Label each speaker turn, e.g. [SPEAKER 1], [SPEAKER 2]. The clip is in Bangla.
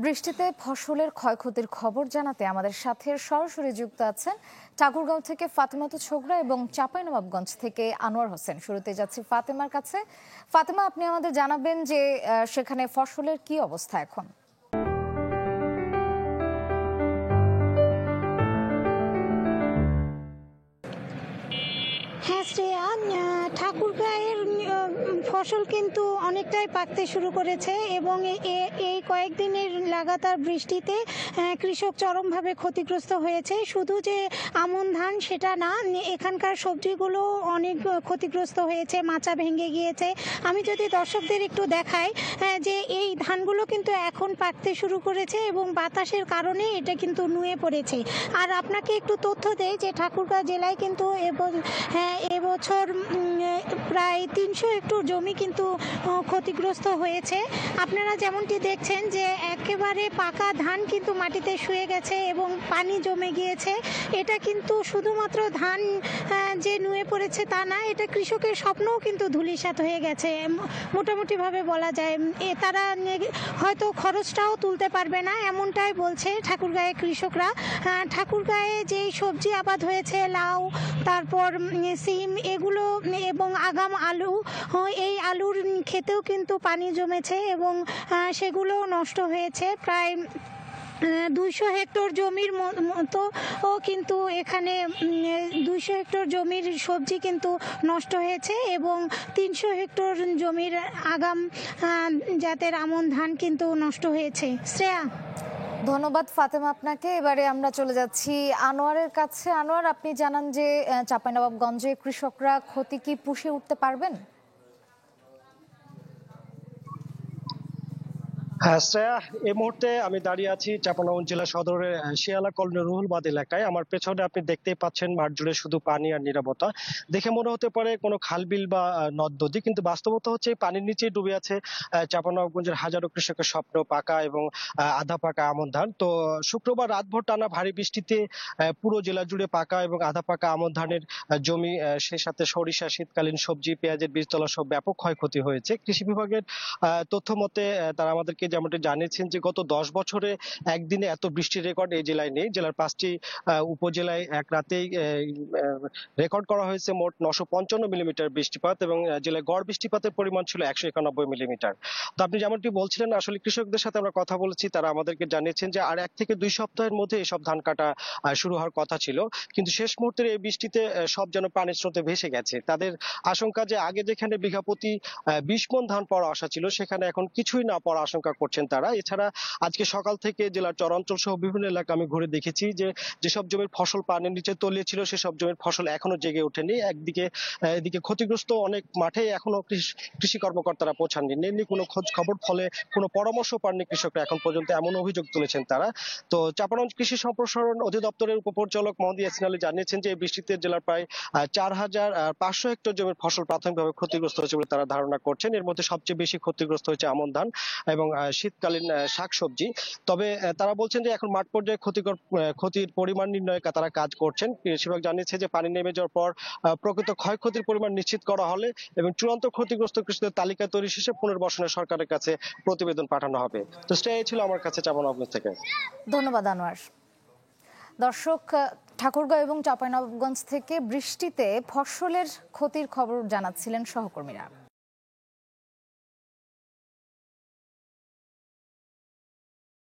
[SPEAKER 1] বৃষ্টিতে ফসলের ক্ষয়ক্ষতির খবর জানাতে আমাদের সাথে সরাসরি যুক্ত আছেন ঠাকুরগাঁও থেকে ফাতেমাতু ছোকরা এবং চাঁপাইনবাবগঞ্জ থেকে আনোয়ার হোসেন। শুরুতে যাচ্ছি ফাতেমার কাছে। ফাতেমা, আপনি আমাদের জানাবেন যে সেখানে ফসলের কি অবস্থা এখন?
[SPEAKER 2] হ্যাঁ শ্রেয়া, ঠাকুরগাঁয়ের ফসল কিন্তু অনেকটাই পাকতে শুরু করেছে এবং এই কয়েকদিনের লাগাতার বৃষ্টিতে কৃষক চরমভাবে ক্ষতিগ্রস্ত হয়েছে। শুধু যে আমন ধান সেটা না, এখানকার সবজিগুলো অনেক ক্ষতিগ্রস্ত হয়েছে, মাচা ভেঙে গিয়েছে। আমি যদি দর্শকদের একটু দেখাই যে এই ধানগুলো কিন্তু এখন পাকতে শুরু করেছে এবং বাতাসের কারণে এটা কিন্তু নুয়ে পড়েছে। আর আপনাকে একটু তথ্য দেই যে ঠাকুরগাঁও জেলায় কিন্তু এবছর প্রায় 300 হেক্টর জমি কিন্তু ক্ষতিগ্রস্ত হয়েছে। আপনারা যেমনটি দেখছেন যে একেবারে পাকা ধান কিন্তু মাটিতে শুয়ে গেছে এবং পানি জমে গিয়েছে। এটা কিন্তু শুধুমাত্র ধান যে নুয়ে পড়েছে তা না, এটা কৃষকের স্বপ্নও কিন্তু ধূলিসাৎ হয়ে গেছে মোটামুটিভাবে বলা যায়। তারা হয়তো খরচটাও তুলতে পারবে না, এমনটাই বলছে ঠাকুরগাঁয়ে কৃষকরা। ঠাকুরগাঁয়ে যেই সবজি আবাদ হয়েছে, লাউ, তারপর সিম, এগুলো এবং আগাম আলু, এই আলুর ক্ষেতেও কিন্তু পানি জমেছে এবং সেগুলো নষ্ট হয়েছে। প্রায় 200 হেক্টর জমির মতো কিন্তু এখানে 200 হেক্টর জমির সবজি কিন্তু নষ্ট হয়েছে এবং 300 হেক্টর জমির আগাম জাতের আমন ধান কিন্তু নষ্ট হয়েছে। শ্রেয়া,
[SPEAKER 1] ধন্যবাদ ফাতেমা আপনাকে। এবারে আমরা চলে যাচ্ছি আনোয়ারের কাছে। আনোয়ার, আপনি জানান যে চাঁপাইনবাবগঞ্জে কৃষকরা ক্ষতি কি পুষে উঠতে পারবেন?
[SPEAKER 3] হ্যাঁ শ্রেয়া, এই মুহূর্তে আমি দাঁড়িয়ে আছি চাঁপাইনবাবগঞ্জ জেলা সদরের শিয়ালা কলোনি রুহুলবাদ এলাকায়। আমার পেছনে আপনি দেখতেই পাচ্ছেন মাঠ জুড়ে শুধু পানি আর নীরবতা। দেখে মনে হতে পারে কোনো খাল বিল বা নদ নদী, কিন্তু বাস্তবতা হচ্ছে এই পানির নিচেই ডুবে আছে চাঁপাইনবাবগঞ্জের হাজারো কৃষকের স্বপ্ন, পাকা এবং আধা পাকা আমন ধান। তো শুক্রবার রাতভর টানা ভারী বৃষ্টিতে পুরো জেলা জুড়ে পাকা এবং আধা পাকা আমন ধানের জমি, সেই সাথে সরিষা, শীতকালীন সবজি, পেঁয়াজের বীজতলা সব ব্যাপক ক্ষয়ক্ষতি হয়েছে। কৃষি বিভাগের তথ্য মতে তারা আমাদেরকে যেমনটি জানিয়েছেন যে গত 10 বছরে একদিনে এত বৃষ্টির রেকর্ড এই জেলায় নেই। জেলার 5টি উপজেলায় এক রাতেই রেকর্ড করা হয়েছে মোট 955 মিলিমিটার বৃষ্টিপাত এবং জেলায় গড় বৃষ্টিপাতের পরিমাণ ছিল 191 মিলিমিটার। তো আপনি যেমনটি বলছিলেন, আসলে কৃষকদের সাথে আমরা কথা বলেছি, তারা আমাদেরকে জানিয়েছেন যে আর 1 থেকে 2 সপ্তাহের মধ্যে এসব ধান কাটা শুরু হওয়ার কথা ছিল, কিন্তু শেষ মুহূর্তের এই বৃষ্টিতে সব যেন পানির স্রোতে ভেসে গেছে। তাদের আশঙ্কা যে আগে যেখানে বিঘা প্রতি 20 মণ ধান পড়া আশা ছিল, সেখানে এখন কিছুই না পড়া আশঙ্কা করছেন তারা। এছাড়া আজকে সকাল থেকে জেলার চরাঞ্চল সহ বিভিন্ন এলাকা আমি ঘুরে দেখেছি যে যেসব জমির ফসল পানির নিচে তলিয়ে ছিল, সেসব জমির ফসল এখনো জেগে ওঠেনি। এদিকে ক্ষতিগ্রস্ত অনেক মাঠে এখনো কৃষি কর্মকর্তারা পৌঁছাননি, নেননি কোনো খোঁজ খবর, ফলে কোনো পরামর্শ পাননি কৃষকরা এখন পর্যন্ত, এমন অভিযোগ তুলেছেন তারা। তো চাঁপাইনবাবগঞ্জ কৃষি সম্প্রসারণ অধিদপ্তরের উপপরিচালক মোহাম্মদ ইয়াসিন আলী জানিয়েছেন যে এই বৃষ্টিতে জেলার প্রায় 4500 হেক্টর জমির ফসল প্রাথমিকভাবে ক্ষতিগ্রস্ত হয়েছে বলে তারা ধারণা করছেন। এর মধ্যে সবচেয়ে বেশি ক্ষতিগ্রস্ত হয়েছে আমন ধান এবং শীতকালীন শাকসবজি। তবে তারা বলছেন যে এখন মাঠ পর্যায়ে ক্ষতির পরিমাণ নির্ণয়ে তারা কাজ করছেন। কৃষি বিভাগ জানিয়েছে যে পানি নেমে যাওয়ার পর প্রকৃত ক্ষয়ক্ষতির পরিমাণ নিশ্চিত করা হলে এবং চূড়ান্ত ক্ষতিগ্রস্ত কৃষকদের তালিকা তৈরি শেষে পুনর্বাসনে সরকারের কাছে প্রতিবেদন পাঠানো হবে। তো সেটাই ছিল আমার কাছে চাঁপাইনবাবগঞ্জ থেকে।
[SPEAKER 1] ধন্যবাদ আনোয়ার। দর্শক, ঠাকুরগাঁও এবং চাঁপাইনবাবগঞ্জ থেকে বৃষ্টিতে ফসলের ক্ষতির খবর জানাচ্ছিলেন সহকর্মীরা।